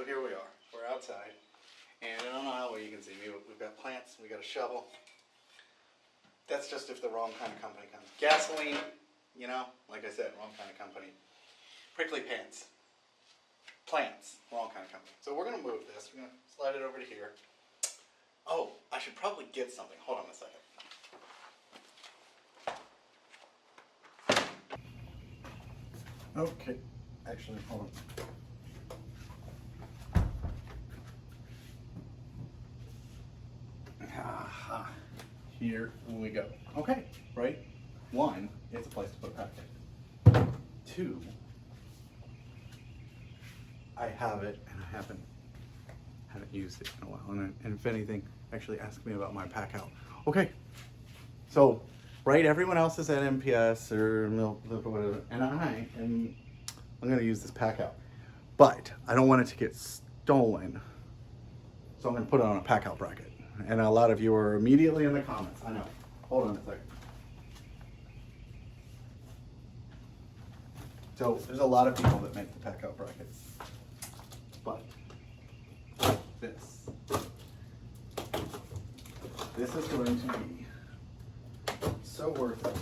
So here we are. We're outside, and I don't know how well you can see me. We've got plants. We got a shovel. That's just if the wrong kind of company comes. Gasoline, you know, like I said, wrong kind of company. Prickly pants. Plants, wrong kind of company. So we're gonna move this. We're gonna slide it over to here. Oh, I should probably get something. Hold on a second. Okay, actually, hold on. Aha. Here we go. Okay, right? One, it's a place to put a packet. Two, I have it and I haven't used it in a while. And if anything, actually ask me about my pack out. Okay, so right, everyone else is at MPS or Milk or whatever, and I'm gonna use this pack out, but I don't want it to get stolen, so I'm gonna put it on a pack out bracket. And a lot of you are immediately in the comments. I know. Hold on a second. So there's a lot of people that make the pack out brackets, but this is going to be so worth it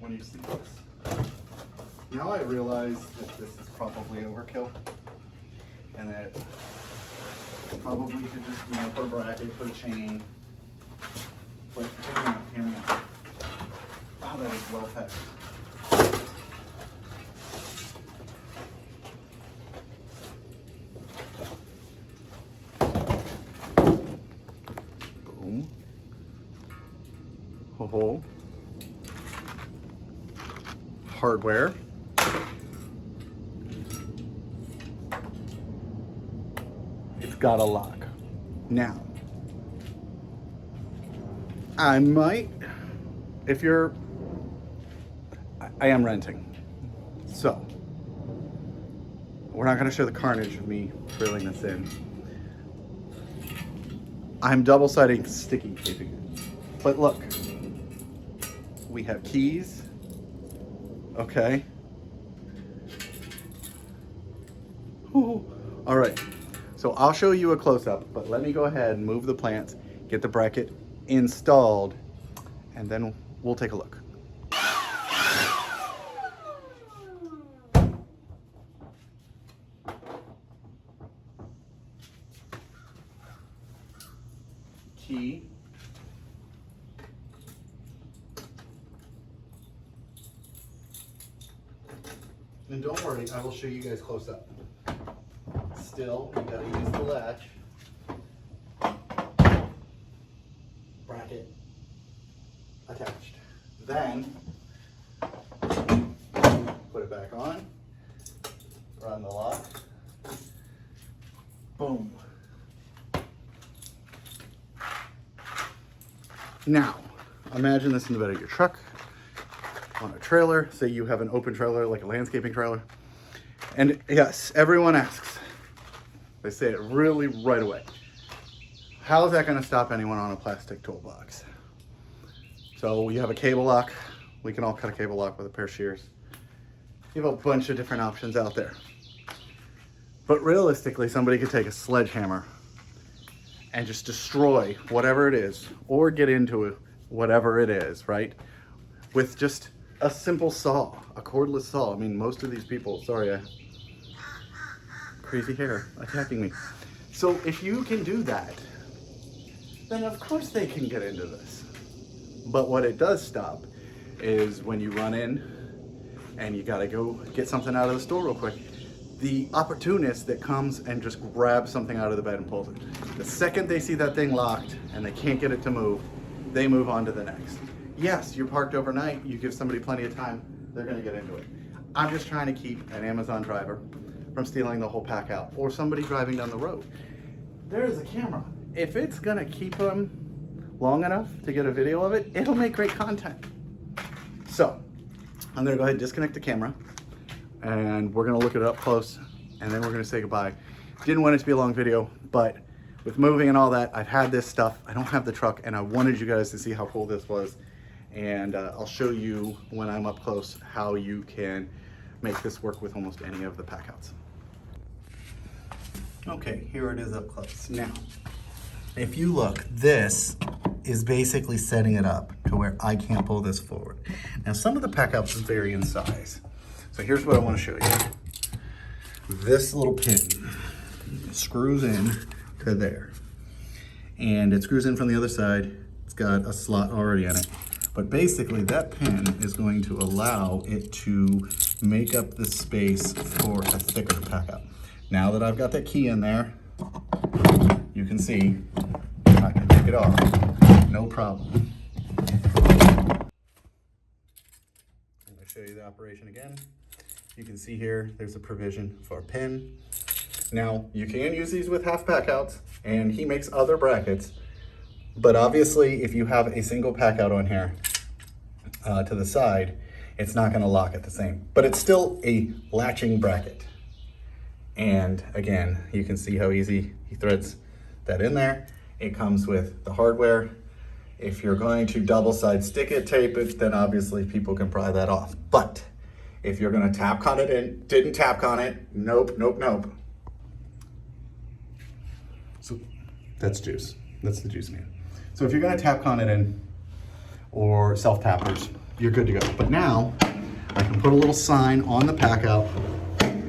when you see this. Now I realize that this is probably overkill, and that probably could just, you know, put a bracket, put a chain, but hear me out. Wow, that is well packed. Boom. Ho-ho. Hardware. It's got a lock. Now, I might, if you're, I am renting, so we're not going to show the carnage of me drilling this in. I'm double-sided sticky taping it, but look, we have keys. Okay. Ooh. All right. So I'll show you a close-up, but let me go ahead and move the plants, get the bracket installed, and then we'll take a look. Key. And don't worry, I will show you guys close up. Still, you gotta use the latch. Bracket attached. Then, put it back on, run the lock, boom. Now, imagine this in the bed of your truck, on a trailer. Say you have an open trailer, like a landscaping trailer. And yes, everyone asks, they say it really right away, how is that going to stop anyone on a plastic toolbox? So you have a cable lock. We can all cut a cable lock with a pair of shears. You have a bunch of different options out there. But realistically, somebody could take a sledgehammer and just destroy whatever it is, or get into it, whatever it is, right? With just a simple saw, a cordless saw. I mean, most of these people, sorry, crazy hair attacking me. So if you can do that, then of course they can get into this. But what it does stop is when you run in and you gotta go get something out of the store real quick, the opportunist that comes and just grabs something out of the bed and pulls it. The second they see that thing locked and they can't get it to move, they move on to the next. Yes, you're parked overnight, you give somebody plenty of time, they're gonna get into it. I'm just trying to keep an Amazon driver from stealing the whole pack out, or somebody driving down the road. There is a camera. If it's gonna keep them long enough to get a video of it, it'll make great content. So, I'm gonna go ahead and disconnect the camera, and we're gonna look it up close, and then we're gonna say goodbye. Didn't want it to be a long video, but with moving and all that, I've had this stuff. I don't have the truck, and I wanted you guys to see how cool this was. And I'll show you when I'm up close how you can make this work with almost any of the packouts. Okay, here it is up close. Now, if you look, this is basically setting it up to where I can't pull this forward. Now, some of the packouts vary in size. So here's what I want to show you. This little pin screws in to there. And it screws in from the other side. It's got a slot already in it. But basically that pin is going to allow it to make up the space for a thicker packout. Now that I've got that key in there, you can see I can take it off, no problem. I'm going to show you the operation again. You can see here, there's a provision for a pin. Now, you can use these with half packouts, and he makes other brackets, but obviously if you have a single packout on here to the side, it's not going to lock it the same, but it's still a latching bracket. And again, you can see how easy he threads that in there. It comes with the hardware. If you're going to double side stick it, tape it, then obviously people can pry that off. But if you're gonna tap con it in, didn't tap con it, nope, nope, nope. So that's juice, that's the juice man. So if you're gonna tap con it in or self tappers, you're good to go. But now I can put a little sign on the packout.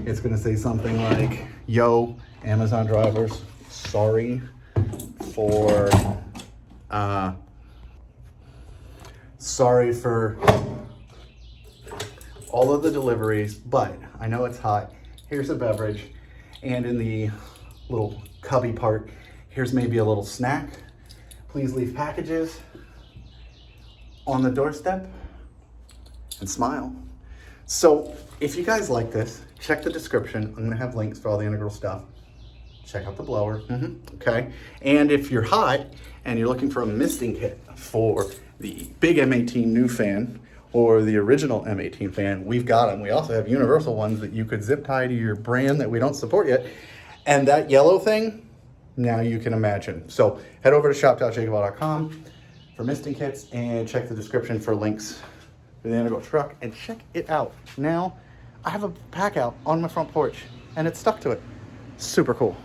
It's gonna say something like, yo, Amazon drivers, sorry for all of the deliveries, but I know it's hot. Here's a beverage, and in the little cubby part, here's maybe a little snack. Please leave packages on the doorstep and smile. So if you guys like this, check the description. I'm gonna have links for all the integral stuff. Check out the blower, okay? And if you're hot and you're looking for a misting kit for the big M18 new fan or the original M18 fan, we've got them. We also have universal ones that you could zip tie to your brand that we don't support yet. And that yellow thing, now you can imagine. So head over to shop.jakeofall.com for misting kits and check the description for links for the integral truck and check it out. Now, I have a pack out on my front porch and it's stuck to it. Super cool.